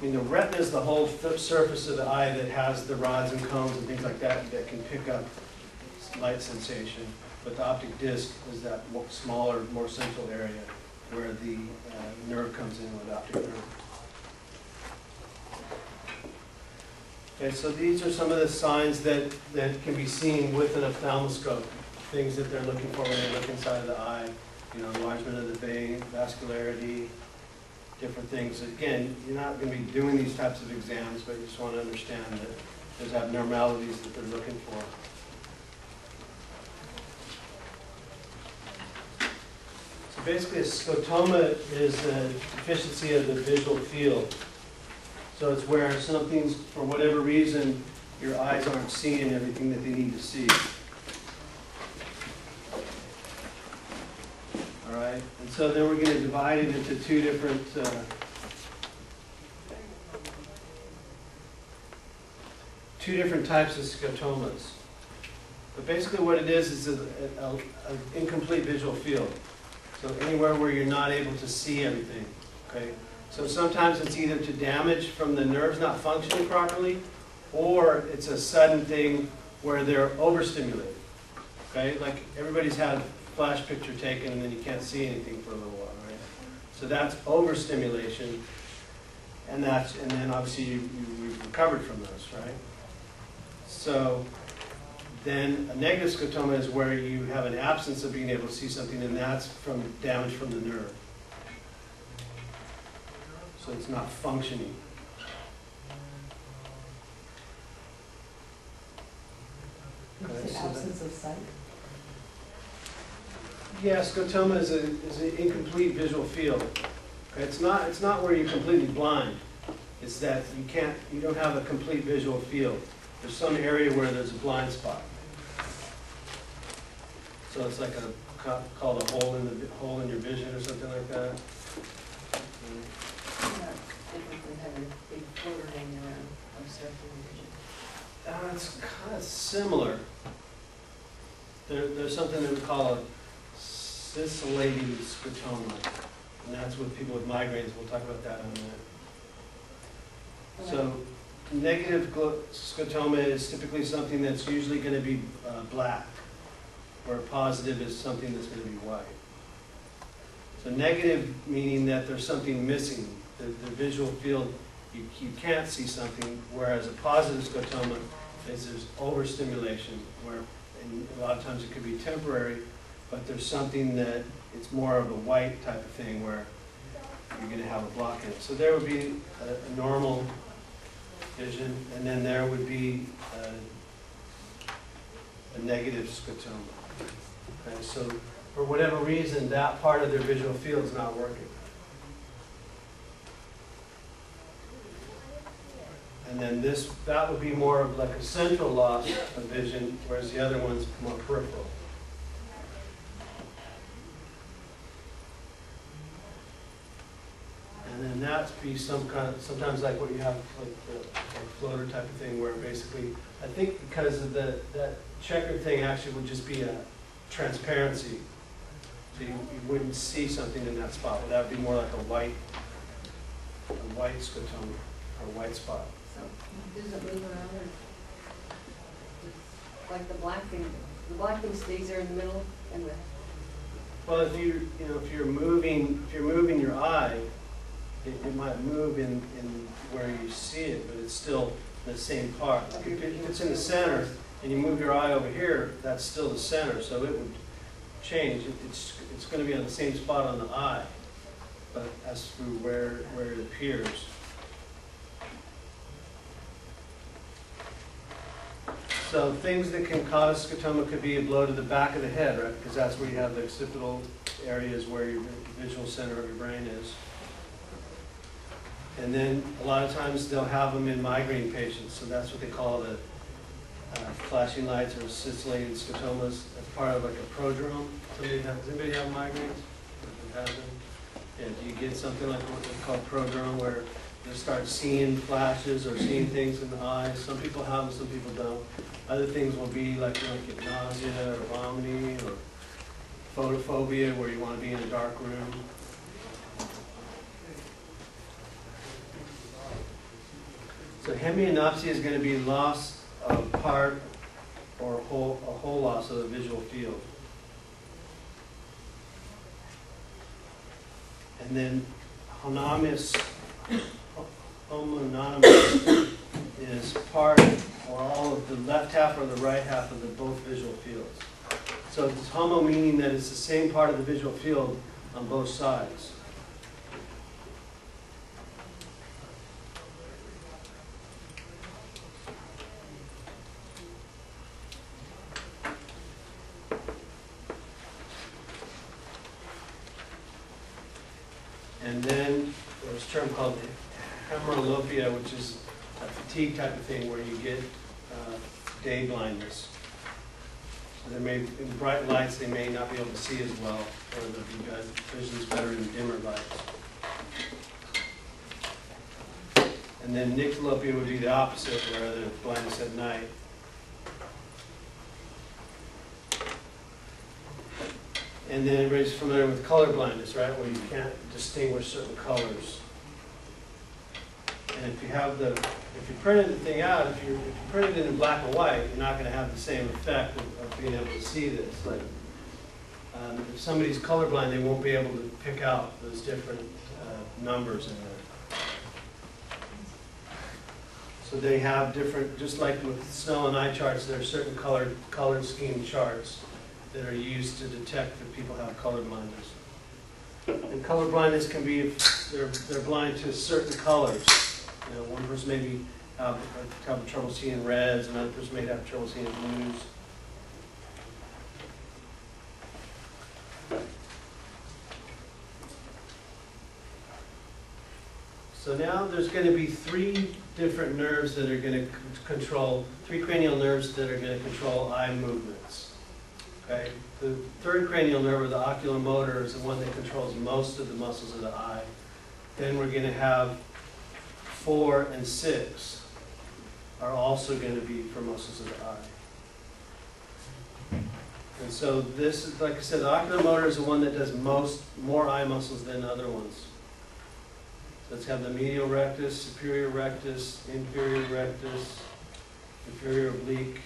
I mean, the retina is the whole surface of the eye that has the rods and cones and things like that that can pick up light sensation. But the optic disc is that smaller, more central area where the nerve comes in with optic nerve. Okay, so these are some of the signs that can be seen with an ophthalmoscope. Things that they're looking for when they look inside of the eye. You know, enlargement of the vein, vascularity, different things. Again, you're not going to be doing these types of exams, but you just want to understand that there's abnormalities that they're looking for. So basically, a scotoma is a deficiency of the visual field. So it's where something's, for whatever reason, your eyes aren't seeing everything that they need to see. All right, and so then we're going to divide it into two different types of scotomas. But basically what it is an incomplete visual field. So anywhere where you're not able to see everything. Okay. So sometimes it's either to damage from the nerves not functioning properly, or it's a sudden thing where they're overstimulated. Okay, like everybody's had a flash picture taken and then you can't see anything for a little while, right? So that's overstimulation, and then obviously you've recovered from those, right? So then a negative scotoma is where you have an absence of being able to see something, and that's from damage from the nerve. So it's not functioning. Okay, It's the absence of sight? Yeah, scotoma is an incomplete visual field. Okay, it's not where you're completely blind. It's that you don't have a complete visual field. There's some area where there's a blind spot. So it's like called a hole in your vision or something like that. Different than having a big floater hanging around obstructing vision. It's kind of similar. There's something that we call a scintillating scotoma, and that's with people with migraines. We'll talk about that in a minute. So negative scotoma is typically something that's usually going to be black, where positive is something that's going to be white. So negative meaning that there's something missing. The visual field, you can't see something, whereas a positive scotoma is there's overstimulation, where and a lot of times it could be temporary, but there's something that it's more of a white type of thing where you're going to have a block in it. So there would be a normal vision, and then there would be a negative scotoma. Okay, so for whatever reason, that part of their visual field is not working. And then that would be more of like a central loss of vision, whereas the other one's more peripheral. And then that'd be some kind of, sometimes like what you have, like the floater type of thing, where basically, I think because of that checkered thing actually would just be a transparency. So you wouldn't see something in that spot. That would be more like a white scotoma, or a white spot. So does it move around, or like the black thing? The black thing stays there in the middle, and the. Well, if you're moving your eye, it might move in where you see it, but it's still the same part. Like if it's in the center and you move your eye over here, that's still the center, so it would change. It's going to be on the same spot on the eye, but as through where it appears. So things that can cause scotoma could be a blow to the back of the head, right? Because that's where you have the occipital areas where your visual center of your brain is. And then a lot of times they'll have them in migraine patients, so that's what they call the flashing lights or scintillating scotomas. That's part of like a prodrome. Does anybody have migraines? Yeah, do you get something like what they call prodrome, where you start seeing flashes or seeing things in the eyes? Some people have them, some people don't. Other things will be like you might get nausea or vomiting, or photophobia, where you want to be in a dark room. So hemianopsia is going to be loss of part or a whole loss of the visual field. And then homonymous is part or all of the left half or the right half of the both visual fields. So it's homo meaning that it's the same part of the visual field on both sides. And then there's a term called hemerolopia, which is a fatigue type of thing where you get day blindness. So there may, in bright lights, they may not be able to see as well, or the vision's better in dimmer lights. And then nyctalopia would be the opposite, where the blindness at night. And then everybody's familiar with color blindness, right? Where you can't distinguish certain colors. And if you have if you printed the thing out, if you printed it in black and white, you're not going to have the same effect of being able to see this. Like, if somebody's colorblind, they won't be able to pick out those different numbers in there. So they have different, just like with snow and eye charts, there are certain colored scheme charts that are used to detect that people have color blindness. And color blindness can be if they're blind to certain colors. You know, one person may have trouble seeing reds, another person may have trouble seeing blues. So now there's going to be three different nerves that are going to control, three cranial nerves that are going to control eye movements. Okay? The third cranial nerve, or the oculomotor, is the one that controls most of the muscles of the eye. Then we're going to have 4 and 6 are also going to be for muscles of the eye. And so this is, like I said, the oculomotor is the one that does more eye muscles than other ones. Let's have the medial rectus, superior rectus, inferior rectus, inferior oblique.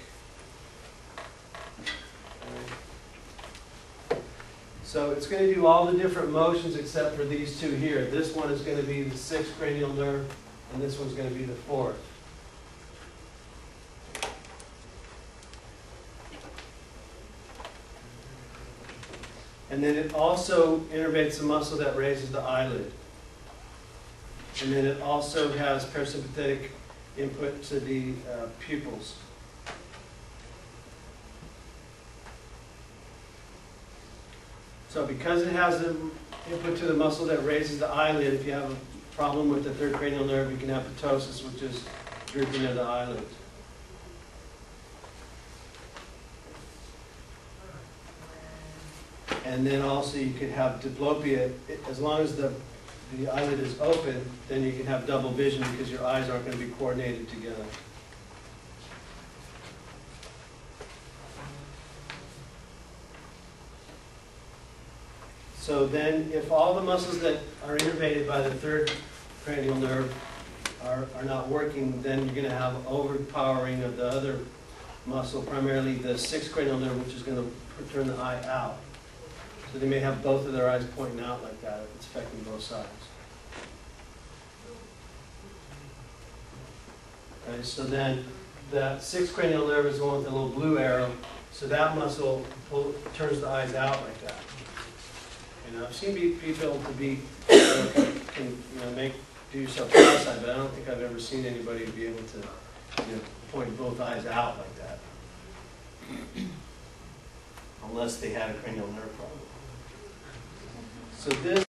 So it's going to do all the different motions except for these two here. This one is going to be the 6th cranial nerve, and this one's going to be the 4th. And then it also innervates the muscle that raises the eyelid. And then it also has parasympathetic input to the pupils. So because it has the input to the muscle that raises the eyelid, if you have a problem with the third cranial nerve, you can have ptosis, which is drooping of the eyelid. And then also you could have diplopia. As long as the eyelid is open, then you can have double vision because your eyes aren't going to be coordinated together. So then if all the muscles that are innervated by the third cranial nerve are not working, then you're going to have overpowering of the other muscle, primarily the 6th cranial nerve, which is going to turn the eye out. So they may have both of their eyes pointing out like that if it's affecting both sides. Okay, so then that 6th cranial nerve is the one with the little blue arrow. So that muscle turns the eyes out like that. You know, I've seen people to be can do yourself cross-eyed, but I don't think I've ever seen anybody be able to point both eyes out like that, unless they had a cranial nerve problem. So this